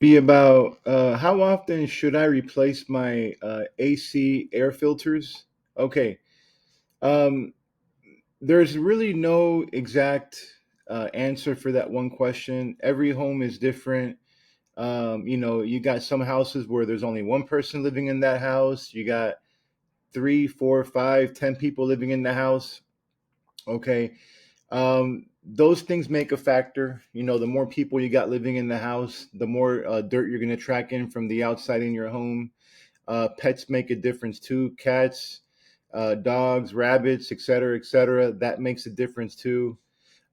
Be about how often should I replace my AC air filters? Okay. Um, there's really no exact answer for that one question. Every home is different. You got some houses where there's only one person living in that house. You got three, four, five, 10 people living in the house. Okay. Those things make a factor. The more people you got living in the house, the more dirt you're going to track in from the outside in your home. Pets make a difference too. Cats, dogs, rabbits, etc., etc. That makes a difference too.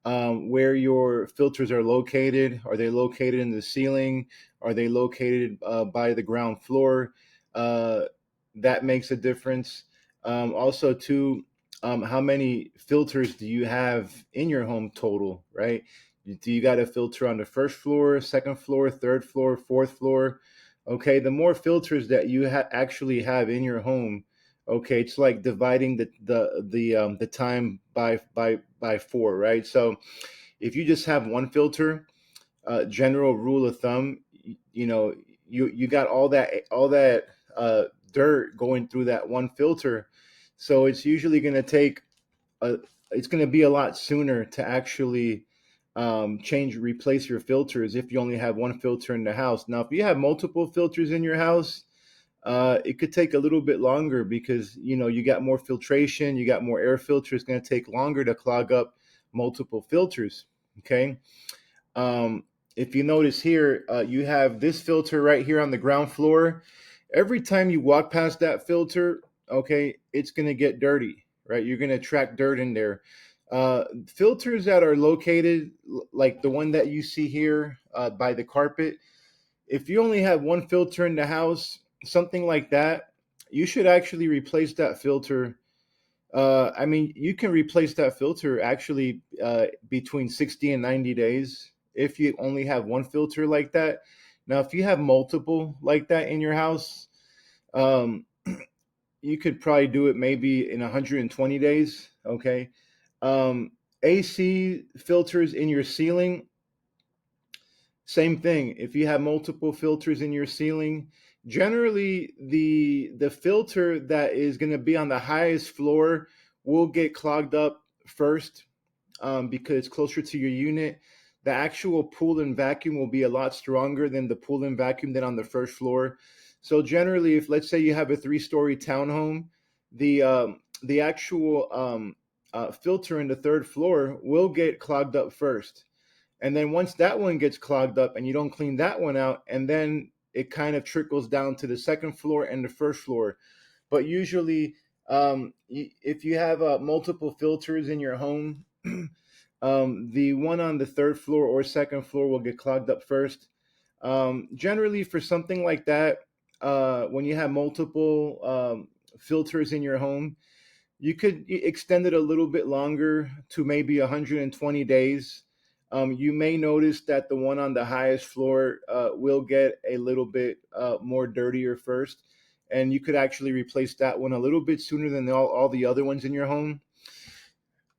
Where your filters are located. Are they located in the ceiling? Are they located by the ground floor? Uh, that makes a difference. Also, too, how many filters do you have in your home total, right? Do you got a filter on the first floor, second floor, third floor, fourth floor? Okay, the more filters that you actually have in your home, okay, it's like dividing the time by four, right? So if you just have one filter, general rule of thumb, you got all that dirt going through that one filter, so it's usually going to take a it's going to be a lot sooner to actually replace your filters if you only have one filter in the house. Now, if you have multiple filters in your house, it could take a little bit longer because you got more filtration, you got more air filter. It's going to take longer to clog up multiple filters. Okay. Um, if you notice here, you have this filter right here on the ground floor. Every time you walk past that filter, okay, it's going to get dirty, right? You're going to track dirt in there. Filters that are located, like the one that you see here by the carpet, if you only have one filter in the house, something like that, you should actually replace that filter. I mean, you can replace that filter actually between 60 and 90 days if you only have one filter like that. Now, if you have multiple like that in your house, um, you could probably do it maybe in 120 days. Okay. Um, AC filters in your ceiling, same thing. If you have multiple filters in your ceiling, generally the filter that is going to be on the highest floor will get clogged up first, because it's closer to your unit. The actual pull and vacuum will be a lot stronger than the pull and vacuum than on the first floor. So generally, if let's say you have a three-story townhome, the actual filter in the third floor will get clogged up first, and then once that one gets clogged up and you don't clean that one out, and then it kind of trickles down to the second floor and the first floor. But usually, if you have multiple filters in your home, the one on the third floor or second floor will get clogged up first. Generally, for something like that, when you have multiple filters in your home, you could extend it a little bit longer to maybe 120 days. You may notice that the one on the highest floor will get a little bit more dirtier first, and you could actually replace that one a little bit sooner than all the other ones in your home.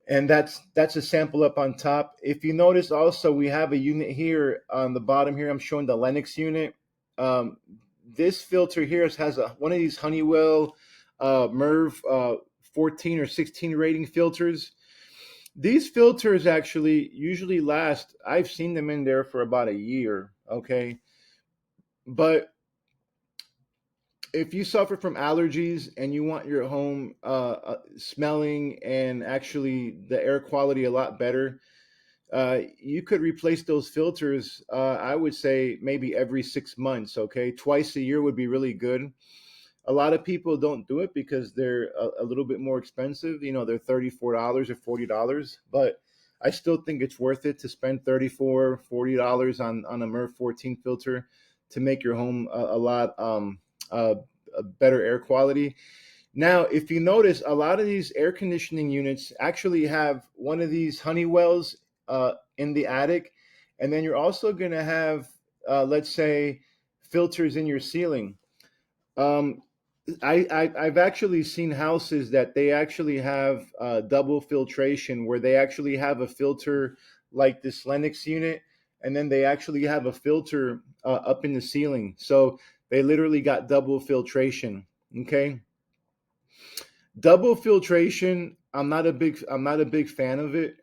And that's a sample up on top. If you notice, also we have a unit here on the bottom here. I'm showing the Lennox unit. Um, this filter here has one of these Honeywell Merv 14 or 16 rating filters. These filters actually usually last. I've seen them in there for about a year. Okay, but if you suffer from allergies and you want your home smelling and actually the air quality a lot better, you could replace those filters. I would say maybe every 6 months. Okay, twice a year would be really good. A lot of people don't do it because they're a little bit more expensive. They're $34 or $40, but I still think it's worth it to spend $34, $40 on a MERV 14 filter to make your home a lot uh, a better air quality. Now, if you notice, a lot of these air conditioning units actually have one of these Honeywells in the attic, and then you're also going to have, let's say, filters in your ceiling. Um, I've actually seen houses that they actually have double filtration, where they actually have a filter like this Lennox unit, and then they actually have a filter up in the ceiling. So they literally got double filtration. Okay, double filtration. I'm not a big fan of it,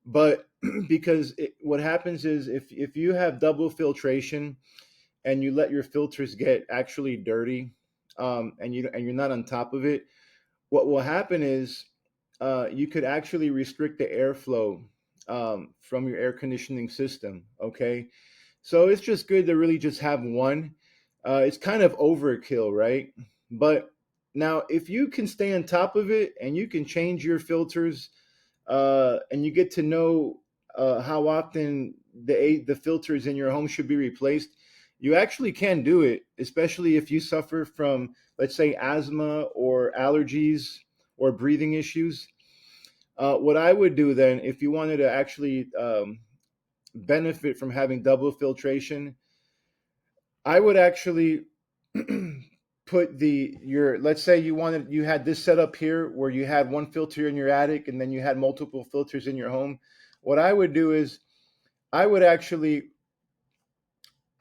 but because what happens is if you have double filtration and you let your filters get actually dirty, and you're not on top of it, what will happen is you could actually restrict the airflow from your air conditioning system. Okay, so it's just good to really just have one. It's kind of overkill, right? But now, if you can stay on top of it and you can change your filters, and you get to know how often the filters in your home should be replaced, you actually can do it, especially if you suffer from, let's say, asthma or allergies or breathing issues. What I would do then, if you wanted to actually benefit from having double filtration, I would actually put your, let's say you had this set up here where you had one filter in your attic and then you had multiple filters in your home. What I would do is I would actually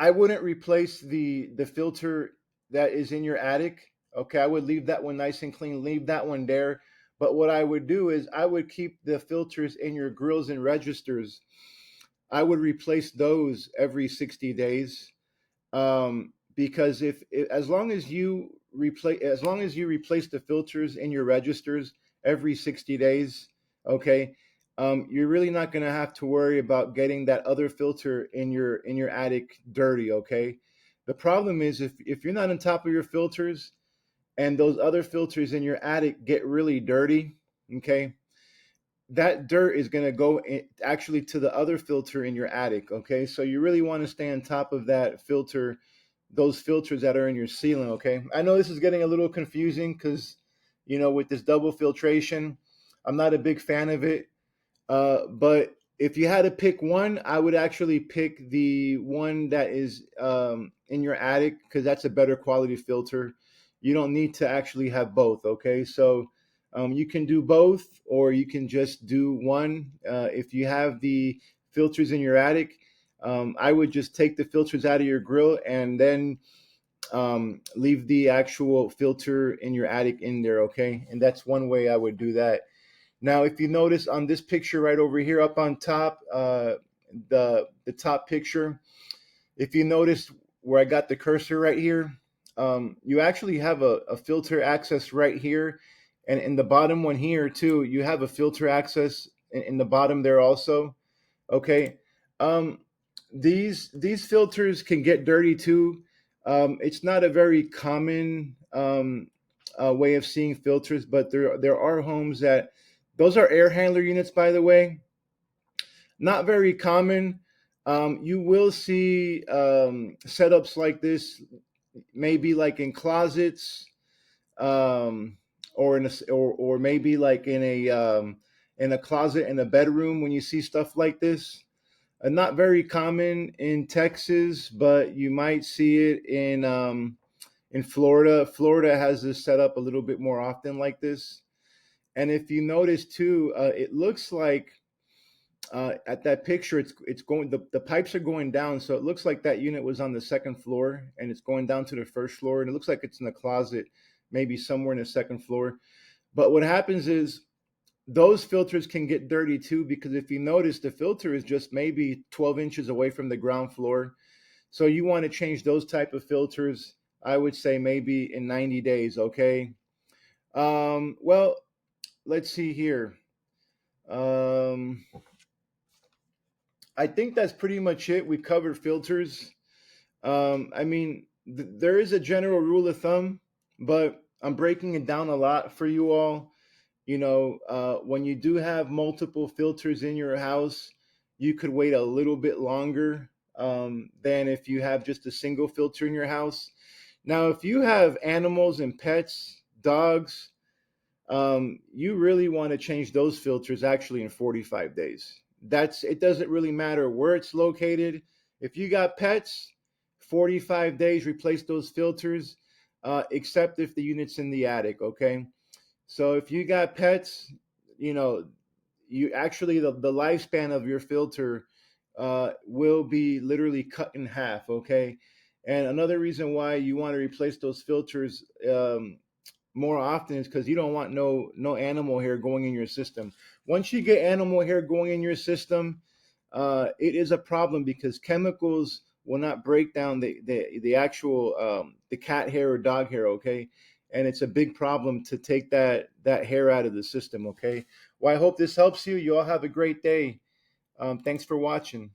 I wouldn't replace the filter that is in your attic. Okay, I would leave that one nice and clean, leave that one there. But what I would do is I would keep the filters in your grills and registers. I would replace those every 60 days, because if as long as you replace the filters in your registers every 60 days, okay, you're really not going to have to worry about getting that other filter in your attic dirty. Okay, the problem is if you're not on top of your filters and those other filters in your attic get really dirty, okay, that dirt is going to go actually to the other filter in your attic. Okay, so you really want to stay on top of that filter, those filters that are in your ceiling. Okay, I know this is getting a little confusing because with this double filtration, I'm not a big fan of it. But if you had to pick one, I would actually pick the one that is in your attic because that's a better quality filter. You don't need to actually have both. Okay, so you can do both, or you can just do one. If you have the filters in your attic, I would just take the filters out of your grill and then leave the actual filter in your attic in there. Okay, and that's one way I would do that. Now, if you notice on this picture right over here up on top, the top picture, if you notice where I got the cursor right here, you actually have a filter access right here. And in the bottom one here too, you have a filter access in the bottom there also. Okay. Um, these filters can get dirty too. It's not a very common way of seeing filters, but there are homes that those are air handler units, by the way. Not very common. You will see setups like this, maybe like in closets, or or maybe like in a closet in a bedroom when you see stuff like this. Not very common in Texas, but you might see it in Florida. Florida has this set up a little bit more often like this. And if you notice too, it looks like at that picture, it's going the pipes are going down, so it looks like that unit was on the second floor and it's going down to the first floor, and it looks like it's in a closet, maybe somewhere in the second floor. But what happens is those filters can get dirty too, because if you notice, the filter is just maybe 12 inches away from the ground floor. So you want to change those type of filters, I would say maybe in 90 days. Okay. Well, let's see here. Um, I think that's pretty much it. We covered filters. I mean, there is a general rule of thumb, but I'm breaking it down a lot for you all. When you do have multiple filters in your house, you could wait a little bit longer than if you have just a single filter in your house. Now, if you have animals and pets, dogs, you really want to change those filters actually in 45 days. It doesn't really matter where it's located. If you got pets, 45 days, replace those filters, except if the unit's in the attic. Okay. So if you got pets, you know, you actually the lifespan of your filter will be literally cut in half. Okay, and another reason why you want to replace those filters more often is because you don't want no animal hair going in your system. Once you get animal hair going in your system, it is a problem because chemicals will not break down the actual the cat hair or dog hair. Okay, and it's a big problem to take that hair out of the system. Okay, well, I hope this helps you. You all have a great day. Thanks for watching.